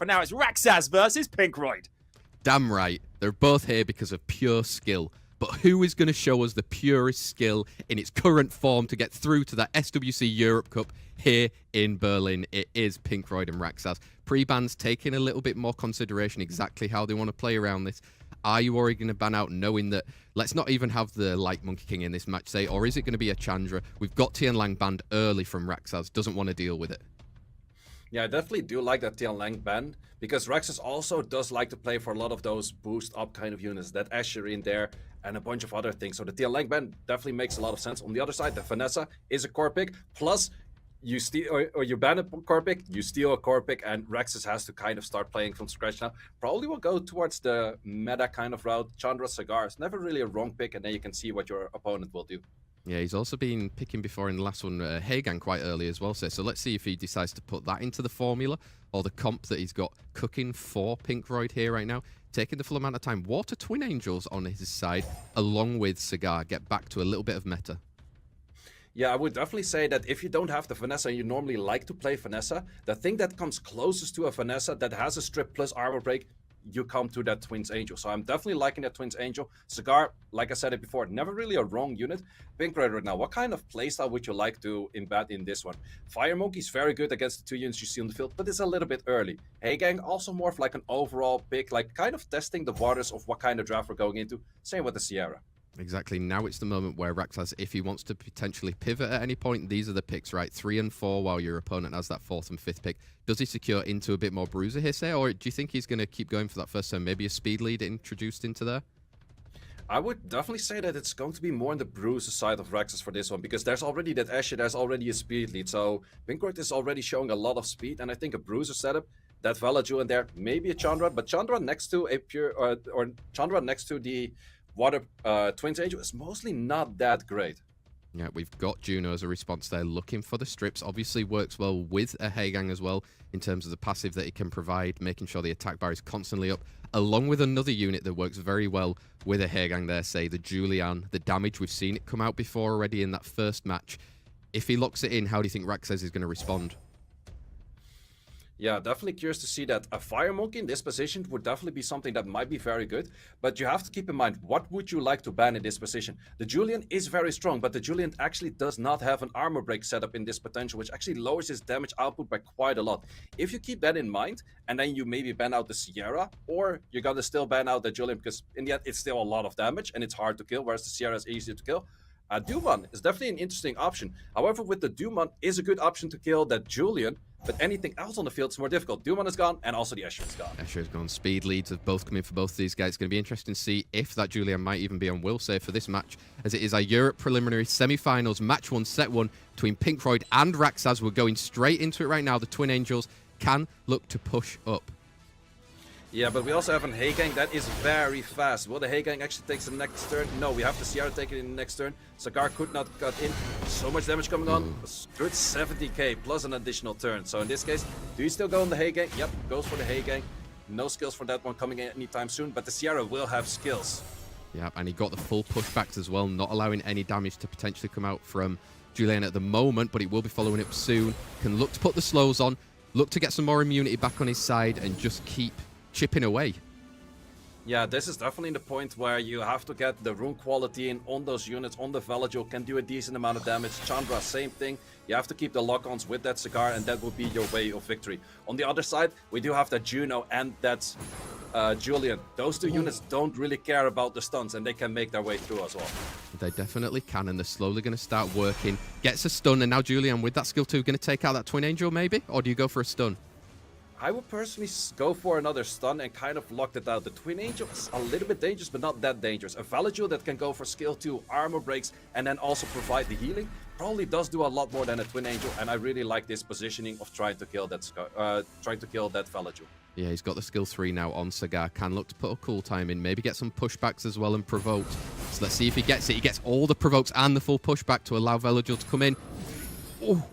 for now it's RAXXAZ versus PinkRoid. Damn right. They're both here because of pure skill. But who is going to show us the purest skill in its current form to get through to that SWC Europe Cup here in Berlin? It is PinkRoid and RAXXAZ. Pre-bans taking a little bit more consideration exactly how they want to play around this. Are you already going to ban out knowing that, let's not even have the Light Monkey King in this match, say, or is it going to be a Chandra? We've got Tian Lang banned early from RAXXAZ, doesn't want to deal with it. Yeah, I definitely do like that Tian Lang ban, because RAXXAZ also does like to play for a lot of those boost up kind of units, that Asher in there, and a bunch of other things. So the Tian Lang ban definitely makes a lot of sense. On the other side, the Vanessa is a core pick, plus you steal or you ban a core pick, you steal a core pick, and RAXXAZ has to kind of start playing from scratch now. Probably will go towards the meta kind of route. Chandra, Sagar is never really a wrong pick, and then you can see what your opponent will do. Yeah, he's also been picking before in the last one, Hagan quite early as well. So let's see if he decides to put that into the formula or the comp that he's got cooking for PinkRoid here right now. Taking the full amount of time. Water Twin Angels on his side, along with Sagar, get back to a little bit of meta. Yeah, I would definitely say that if you don't have the Vanessa and you normally like to play Vanessa, the thing that comes closest to a Vanessa that has a strip plus armor break, you come to that Twins Angel. So I'm definitely liking that Twins Angel. Sagar, like I said it before, never really a wrong unit. PinkRoid right now, what kind of playstyle would you like to embed in this one? Fire Monkey is very good against the two units you see on the field, but it's a little bit early. Hey Gang, also more of like an overall pick, like kind of testing the waters of what kind of draft we're going into. Same with the Seara. Exactly. Now it's the moment where RAXXAZ, if he wants to potentially pivot at any point, these are the picks, right? 3 and 4, while your opponent has that 4th and 5th pick. Does he secure into a bit more bruiser here, say? Or do you think he's going to keep going for that first turn? Maybe a speed lead introduced into there? I would definitely say that it's going to be more on the bruiser side of RAXXAZ for this one, because there's already that Asher, there's already a speed lead. So PinkRoid is already showing a lot of speed, and I think a bruiser setup, that Velajuel in there, maybe a Chandra, but Chandra next to a pure, or Chandra next to the Water Twins Angel is mostly not that great. Yeah, we've got Juno as a response there, looking for the strips. Obviously works well with a Hagang as well, in terms of the passive that it can provide, making sure the attack bar is constantly up, along with another unit that works very well with a Hagang there, say the Julianne. The damage, we've seen it come out before already in that first match. If he locks it in, how do you think RAXXAZ is going to respond? Yeah, definitely curious to see that. A Fire Monkey in this position would definitely be something that might be very good, but you have to keep in mind, what would you like to ban in this position? The Julian is very strong, but the Julian actually does not have an armor break setup in this potential, which actually lowers his damage output by quite a lot. If you keep that in mind, and then you maybe ban out the Seara, or you're gonna still ban out the Julian, because in the end, it's still a lot of damage, and it's hard to kill, whereas the Seara is easier to kill. Dumon is definitely an interesting option. However, with the Dumon is a good option to kill that Julian, but anything else on the field is more difficult. Dumon is gone, and also the Asher is gone. Asher is gone. Speed leads have both come in for both of these guys. It's going to be interesting to see if that Julian might even be on will save for this match, as it is our Europe preliminary semi-finals, match 1, set 1, between PinkRoid and RAXXAZ. We're going straight into it right now. The Twin Angels can look to push up. Yeah, but we also have a Hagang that is very fast. Will the Hagang actually take the next turn? No, we have the Seara take it in the next turn. Sagar could not cut in. So much damage coming on. A good 70k plus an additional turn. So in this case, do you still go on the Hagang? Yep, goes for the Hagang. No skills for that one coming in anytime soon, but the Seara will have skills. Yeah, and he got the full pushbacks as well, not allowing any damage to potentially come out from Julianne at the moment, but he will be following up soon. Can look to put the slows on, look to get some more immunity back on his side, and just keep chipping away. Yeah, this is definitely the point where you have to get the rune quality in on those units. On the Velajuel can do a decent amount of damage. Chandra, same thing. You have to keep the lock-ons with that Sagar, and that will be your way of victory. On the other side, we do have that Juno and that Julian. Those two units don't really care about the stuns, and they can make their way through as well. They definitely can, and they're slowly going to start working. Gets a stun, and now Julian with that skill 2 going to take out that Twin Angel maybe? Or do you go for a stun? I would personally go for another stun and kind of lock it out. The Twin Angel is a little bit dangerous, but not that dangerous. A Velajuel that can go for skill 2, armor breaks, and then also provide the healing probably does do a lot more than a Twin Angel, and I really like this positioning of trying to kill that Velajuel. Yeah, he's got the skill 3 now on Sagar. Can look to put a cool time in, maybe get some pushbacks as well and provoke. So let's see if he gets it. He gets all the provokes and the full pushback to allow Velajuel to come in. Oh.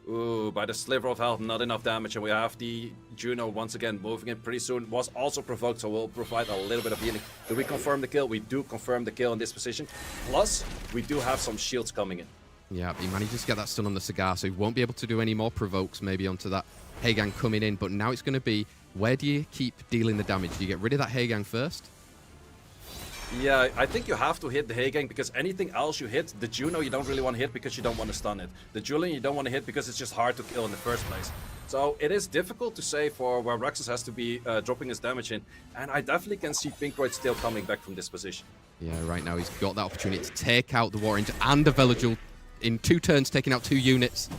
Ooh, by the sliver of health, not enough damage, and we have the Juno once again moving in pretty soon. Was also provoked, so we'll provide a little bit of healing. Do we confirm the kill? We do confirm the kill in this position. Plus, we do have some shields coming in. Yeah, he manages to get that stun on the Sagar, so he won't be able to do any more provokes maybe onto that Hagang coming in, but now it's going to be, where do you keep dealing the damage? Do you get rid of that Hagang first? Yeah, I think you have to hit the Hagang because anything else you hit, the Juno you don't really want to hit because you don't want to stun it. The Julian you don't want to hit because it's just hard to kill in the first place. So it is difficult to say for where RAXXAZ has to be dropping his damage in. And I definitely can see PinkRoid still coming back from this position. Yeah, right now he's got that opportunity to take out the War Ranger and the Velajuel in 2 turns, taking out 2 units.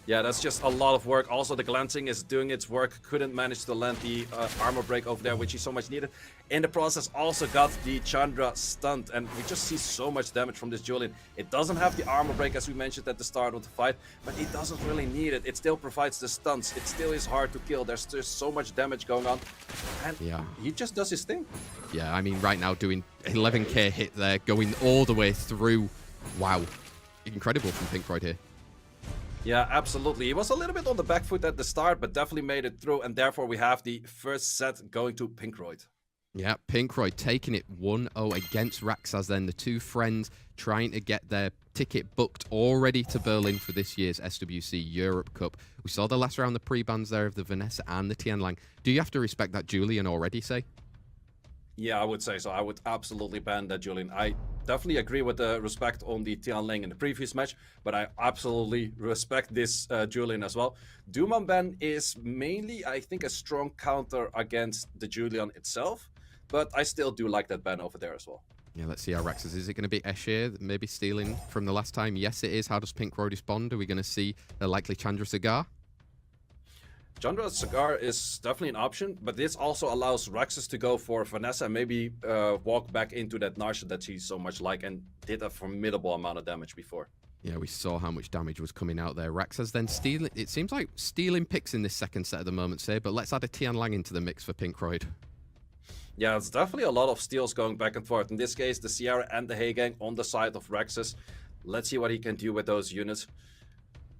Yeah, that's just a lot of work. Also, the glancing is doing its work. Couldn't manage to land the armor break over there, which he so much needed. In the process, also got the Chandra stunned. And we just see so much damage from this Julian. It doesn't have the armor break, as we mentioned at the start of the fight. But it doesn't really need it. It still provides the stunts. It still is hard to kill. There's just so much damage going on. And yeah, he just does his thing. Yeah, I mean, right now doing 11k hit there, going all the way through. Wow. Incredible from PinkRoid here. Yeah, absolutely. He was a little bit on the back foot at the start, but definitely made it through. And therefore, we have the first set going to PinkRoid. Yeah, PinkRoid taking it 1-0 against RAXXAZ then. The 2 friends trying to get their ticket booked already to Berlin for this year's SWC Europe Cup. We saw the last round, the pre-bans there of the Vanessa and the Tianlang. Do you have to respect that Julian already, say? Yeah, I would say so. I would absolutely ban that Julian. I definitely agree with the respect on the Tianlang in the previous match, but I absolutely respect this Julian as well. Duman ban is mainly, I think, a strong counter against the Julian itself, but I still do like that ban over there as well. Yeah, let's see how RAXXAZ. Is it going to be Escher maybe stealing from the last time? Yes, it is. How does PinkRoid respond? Are we going to see a likely Chandra Sagar? Chandra Sagar is definitely an option, but this also allows RAXXAZ to go for Vanessa and maybe walk back into that Narsha that he so much like and did a formidable amount of damage before. Yeah, we saw how much damage was coming out there. RAXXAZ then stealing, it seems like stealing picks in this second set at the moment, say, but let's add a Tianlang into the mix for PinkRoid. Yeah, it's definitely a lot of steals going back and forth. In this case, the Seara and the Hagang on the side of RAXXAZ. Let's see what he can do with those units.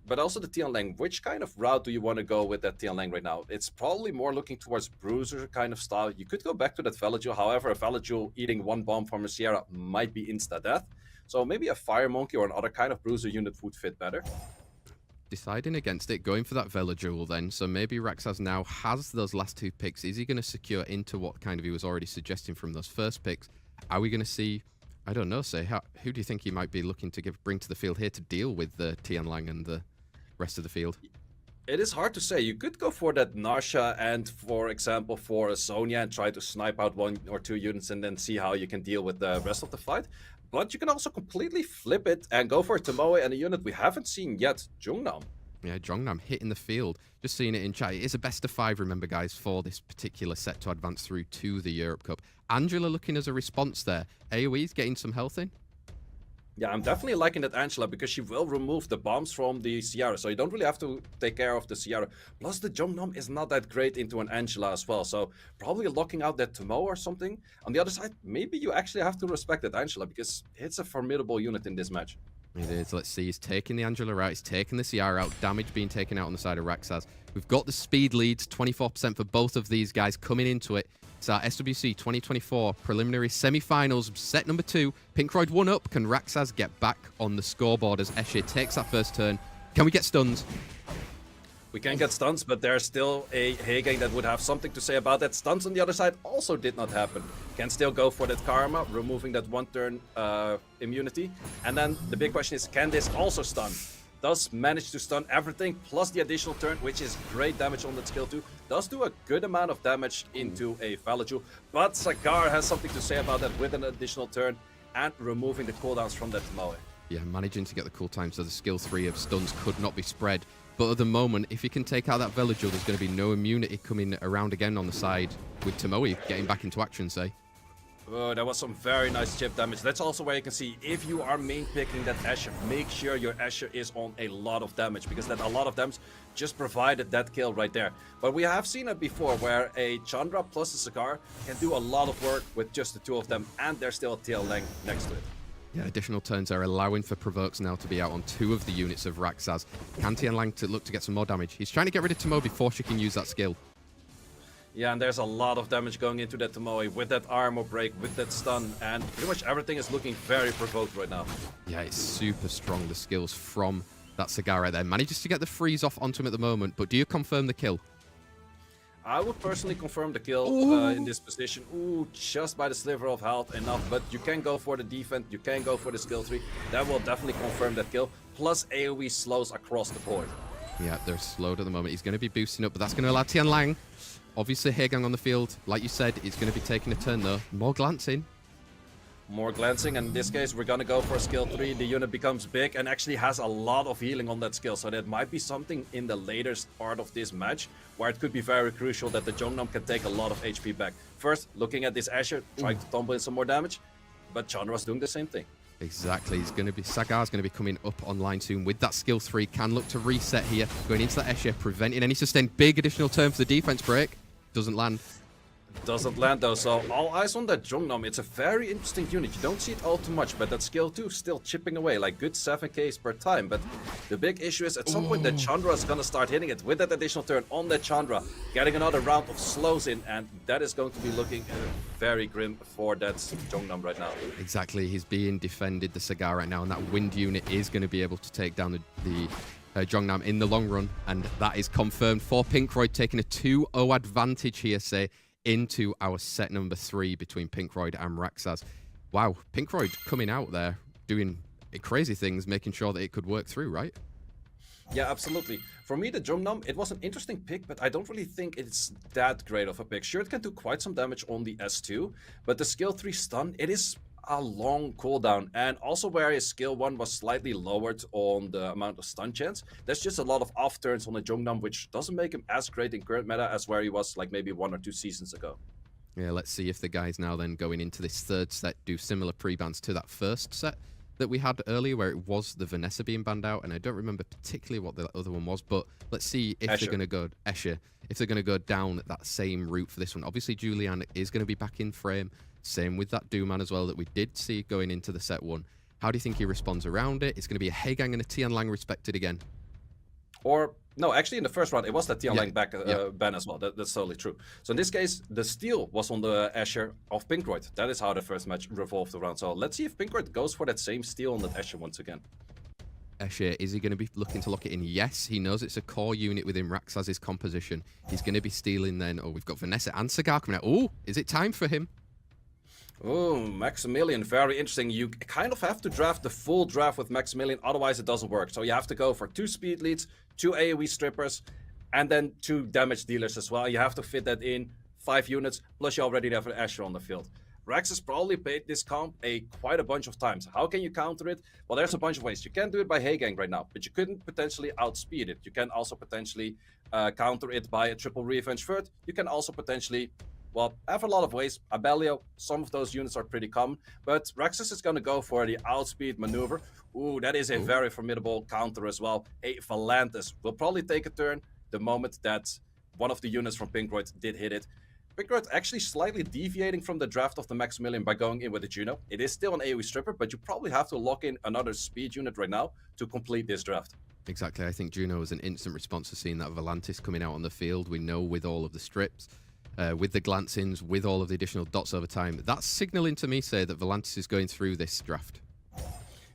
But also the Tianlang, which kind of route do you want to go with that Tianlang right now? It's probably more looking towards Bruiser kind of style. You could go back to that Velajuel. However, a Velajuel eating 1 bomb from a Seara might be insta-death. So maybe a Fire Monkey or another kind of Bruiser unit would fit better. Deciding against it, going for that Velajuel then. So maybe RAXXAZ now has those last 2 picks. Is he going to secure into what kind of he was already suggesting from those first picks? Are we going to see, I don't know, say, who do you think he might be looking to bring to the field here to deal with the Tianlang and the rest of the field? It is hard to say. You could go for that Narsha and, for example, for a Sonya and try to snipe out 1 or 2 units and then see how you can deal with the rest of the fight. But you can also completely flip it and go for Tomoe and a unit we haven't seen yet, Jungnam. Yeah, Jongnam hitting the field. Just seeing it in chat. It is a best of 5, remember, guys, for this particular set to advance through to the Europe Cup. Angela looking as a response there. AoE's getting some health in. Yeah, I'm definitely liking that Angela because she will remove the bombs from the Seara, so you don't really have to take care of the Seara. Plus, the Jongnam is not that great into an Angela as well, so probably locking out that Tomoe or something. On the other side, maybe you actually have to respect that Angela because it's a formidable unit in this match. It is. Let's see. He's taking the Angela out. He's taking the Seara out. Damage being taken out on the side of RAXXAZ. We've got the speed leads, 24% for both of these guys coming into it. It's our SWC 2024 preliminary semi-finals, set number 2. PinkRoid 1 up. Can RAXXAZ get back on the scoreboard as Escher takes that first turn? Can we get stuns? We can get stuns, but there's still a Hagang that would have something to say about that. Stuns on the other side also did not happen. Can still go for that Karma, removing that 1 turn immunity. And then the big question is, can this also stun? Does manage to stun everything, plus the additional turn, which is great damage on that skill too. Does do a good amount of damage into a Velajuel. But Sagar has something to say about that with an additional turn and removing the cooldowns from that Tomoe. Yeah, managing to get the cooltime so the skill 3 of stuns could not be spread. But at the moment, if he can take out that Velajuel, there's going to be no immunity coming around again on the side with Tomoe getting back into action, say. Oh, that was some very nice chip damage. That's also where you can see if you are main picking that Escher, make sure your Escher is on a lot of damage because that a lot of damage just provided that kill right there. But we have seen it before where a Chandra plus a Sagar can do a lot of work with just the 2 of them and there's still a Tianlang next to it. Yeah, additional turns are allowing for Provokes now to be out on 2 of the units of RAXXAZ. Can Tianlang to look to get some more damage? He's trying to get rid of Tomoe before she can use that skill. Yeah, and there's a lot of damage going into that Tomoe with that armor break, with that stun, and pretty much everything is looking very provoked right now. Yeah, it's super strong, the skills from That Sagar right there manages to get the freeze off onto him at the moment, but do you confirm the kill? I would personally confirm the kill in this position. Ooh, just by the sliver of health, enough. But you can go for the defense, you can go for the skill tree. That will definitely confirm that kill. Plus AoE slows across the board. Yeah, they're slowed at the moment. He's going to be boosting up, but that's going to allow Tian Lang. Obviously, Haegang on the field. Like you said, it's going to be taking a turn, though. More glancing. More glancing, and in this case, we're going to go for skill 3. The unit becomes big and actually has a lot of healing on that skill. So that might be something in the later part of this match where it could be very crucial that the Jongnam can take a lot of HP back. First, looking at this Asher, trying to tumble in some more damage, but Chandra's doing the same thing. Exactly. Sagar's going to be coming up online soon with that skill 3. Can look to reset here. Going into that Escher, preventing any sustained big additional turn for the defense break. Doesn't land. Doesn't land though, so all eyes on that Jongnam. It's a very interesting unit. You don't see it all too much, but that skill 2 still chipping away, like good 7Ks per time. But the big issue is at some point that Chandra is gonna start hitting it with that additional turn on that Chandra, getting another round of slows in, and that is going to be looking very grim for that Jongnam right now. Exactly, he's being defended, the Sagar right now, and that wind unit is going to be able to take down the Jongnam in the long run, and that is confirmed for PinkRoid, taking a 2-0 advantage here, say, into our set number 3 between PinkRoid and RAXXAZ. Wow, PinkRoid coming out there doing crazy things, making sure that it could work through, right? Yeah, absolutely. For me, the Jongnam, it was an interesting pick, but I don't really think it's that great of a pick. Sure, it can do quite some damage on the S2, but the skill 3 stun, it is a long cooldown, and also where his skill 1 was slightly lowered on the amount of stun chance, there's just a lot of off turns on the Jongnam, which doesn't make him as great in current meta as where he was like maybe 1 or 2 seasons ago. Yeah, let's see if the guys now then going into this third set do similar pre-bans to that first set that we had earlier, where it was the Vanessa being banned out, and I don't remember particularly what the other one was, but let's see if they're going to go Escher, if they're going to go down that same route for this one. Obviously, Julianne is going to be back in frame. Same with that Dooman as well that we did see going into the set 1. How do you think he responds around it? It's going to be a Haegang and a Tian Lang respected again. Or, no, actually in the first round, it was that Tian Lang back ban as well. That's totally true. So in this case, the steal was on the Asher of PinkRoid. That is how the first match revolved around. So let's see if PinkRoid goes for that same steal on that Asher once again. Escher, is he going to be looking to lock it in? Yes, he knows it's a core unit within RAXXAZ's composition. He's going to be stealing then. Oh, we've got Vanessa and Sagar coming out. Oh, is it time for him? Oh, Maximilian, very interesting. You kind of have to draft the full draft with Maximilian, otherwise it doesn't work. So you have to go for 2 speed leads, 2 AoE strippers, and then 2 damage dealers as well. You have to fit that in, 5 units, plus you already have an Asher on the field. RAXXAZ probably played this comp quite a bunch of times. How can you counter it? Well, there's a bunch of ways. You can't do it by Haegang right now, but you couldn't potentially outspeed it. You can also potentially counter it by a triple revenge third. You can also potentially, well, have a lot of ways. Abellio, some of those units are pretty common, but RAXXAZ is going to go for the outspeed maneuver. Ooh, that is a very formidable counter as well. A Valantis will probably take a turn the moment that one of the units from PinkRoid did hit it. PinkRoid actually slightly deviating from the draft of the Maximilian by going in with the Juno. It is still an AoE stripper, but you probably have to lock in another speed unit right now to complete this draft. Exactly. I think Juno was an instant response to seeing that Valantis coming out on the field. We know with all of the strips, with the glancings, with all of the additional dots over time, that's signaling to me, say, that Valantis is going through this draft.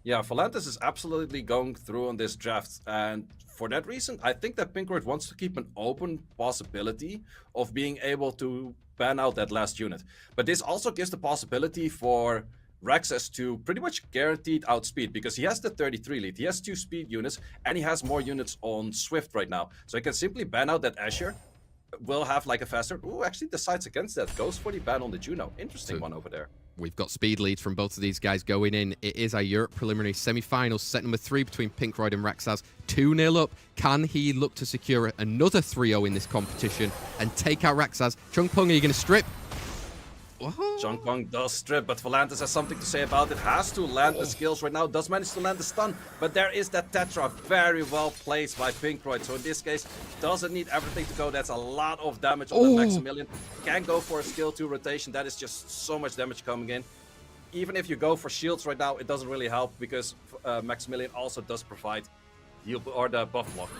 Yeah, Valantis is absolutely going through on this draft, and for that reason, I think that PinkRoid wants to keep an open possibility of being able to ban out that last unit. But this also gives the possibility for RAXXAZ to pretty much guaranteed outspeed, because he has the 33 lead, he has 2 speed units, and he has more units on Swift right now. So he can simply ban out that Asher, will have like a faster... Ooh, actually decides against that, goes for the ban on the Juno. Interesting one over there. We've got speed leads from both of these guys going in. It is our Europe preliminary semi-finals, set number 3 between PinkRoid and RAXXAZ. 2-0 up. Can he look to secure another 3-0 in this competition and take out RAXXAZ? Chung Pung, are you going to strip? Chung Pung does strip, but Valantis has something to say about it. Has to land the skills right now, does manage to land the stun, but there is that Tetra, very well placed by PinkRoid. So in this case, doesn't need everything to go. That's a lot of damage on the Maximilian. Can go for a skill 2 rotation. That is just so much damage coming in. Even if you go for shields right now, it doesn't really help, because Maximilian also does provide heal or the buff block.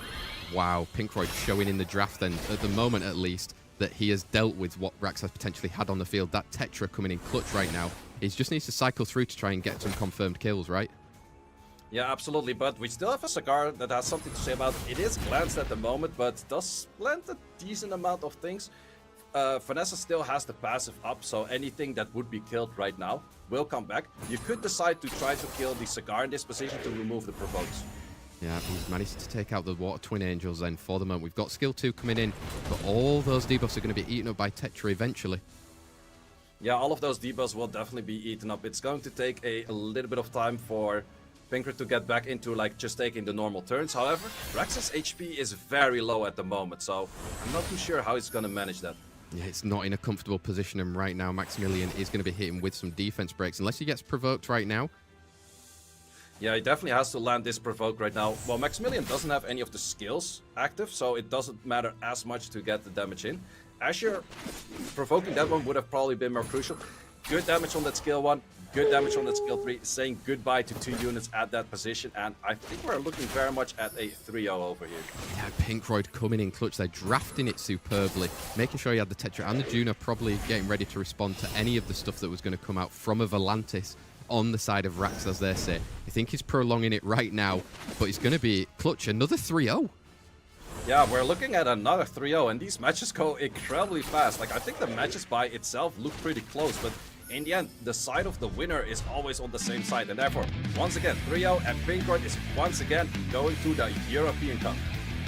Wow, PinkRoid showing in the draft then, at the moment at least, that he has dealt with what RAXXAZ potentially had on the field. That Tetra coming in clutch right now. He just needs to cycle through to try and get some confirmed kills, right? Yeah, absolutely. But we still have a Sagar that has something to say about it. It is glanced at the moment, but does plant a decent amount of things. Vanessa still has the passive up, so anything that would be killed right now will come back. You could decide to try to kill the Sagar in this position to remove the provokes. Yeah, he's managed to take out the Water Twin Angels then for the moment. We've got skill 2 coming in, but all those debuffs are going to be eaten up by Tetra eventually. Yeah, all of those debuffs will definitely be eaten up. It's going to take a little bit of time for PinkRoid to get back into like just taking the normal turns. However, RAXXAZ HP is very low at the moment, so I'm not too sure how he's going to manage that. Yeah, it's not in a comfortable position, and right now Maximilian is going to be hitting with some defense breaks unless he gets provoked right now. Yeah, he definitely has to land this provoke right now. Well, Maximilian doesn't have any of the skills active, so it doesn't matter as much to get the damage in. Asher provoking that one would have probably been more crucial. Good damage on that skill 1, good damage on that skill 3, saying goodbye to 2 units at that position, and I think we're looking very much at a 3-0 over here. Yeah, PinkRoid coming in clutch. They're drafting it superbly, making sure he had the Tetra and the Juno probably getting ready to respond to any of the stuff that was going to come out from a Volantis on the side of RAXXAZ, as they say. I think he's prolonging it right now, but he's going to be clutch. Another 3-0. Yeah, we're looking at another 3-0, and these matches go incredibly fast. Like, I think the matches by itself look pretty close, but in the end, the side of the winner is always on the same side, and therefore, once again, 3-0, and PinkRoid is once again going to the European Cup.